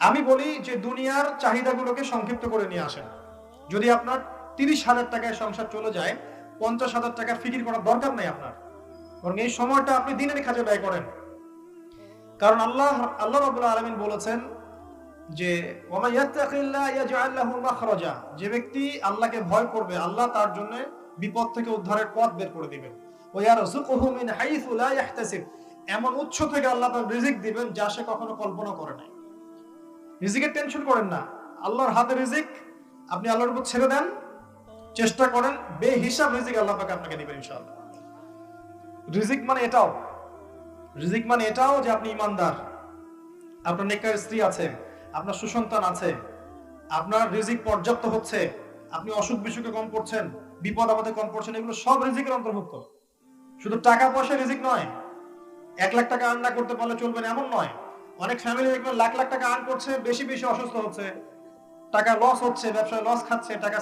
আমি বলি যে দুনিয়ার চাহিদাগুলোকে সংক্ষিপ্ত করে নিয়ে আসেন। যদি আপনার 30,000 টাকায় সংসার চলে যায়, 50,000 টাকা ফিকির করার দরকার নাই আপনার, বরং এই সময়টা আপনি দিনের কাজে ব্যয় করেন। কারণ আল্লাহ আল্লাহ রাব্বুল আলামিন বলেছেন যে ওয়া ইয়াত্তাকিল্লাহ ইয়াজআল লাহু মাখরাজা, যে ব্যক্তি আল্লাহকে ভয় করবে আল্লাহ তার জন্য বিপদ থেকে উদ্ধারের পথ বের করে দিবেন। ওয়া ইয়ারযুকুহু মিন হাইসু লা ইয়াহতাসিব, এমন উৎস থেকে আল্লাহ তার রিজিক দিবেন যা সে কখনো কল্পনা করে নাই। রিজিকের টেনশন করেন না, আল্লাহর হাতে রিজিক, আপনি আল্লাহর উপর ছেড়ে দেন, চেষ্টা করেন, বেহিসাব রিজিক আল্লাহ পাক আপনাকে দিবেন ইনশাআল্লাহ। রিজিক মানে এটাও, রিজিক মানে এটাও যে আপনি ইমানদার, আপনার নেককার স্ত্রী আছে, আপনার সুসন্তান আছে, আপনার রিজিক পর্যাপ্ত হচ্ছে, আপনি অসুখ বিসুখে কম পড়ছেন, বিপদ আপদে কম পড়ছেন, এগুলো সব রিজিকের অন্তর্ভুক্ত। শুধু টাকা পয়সা রিজিক নয়। 1 লাখ টাকা আর্ন না করতে পারলে চলবে না এমন নয়। অনেক ফ্যামিলি দেখবেন লাখ লাখ টাকা আর্ন করছে, বেশি বেশি অসুস্থ হচ্ছে, টাকা লস হচ্ছে, ব্যবসায় লস খাচ্ছে, টাকা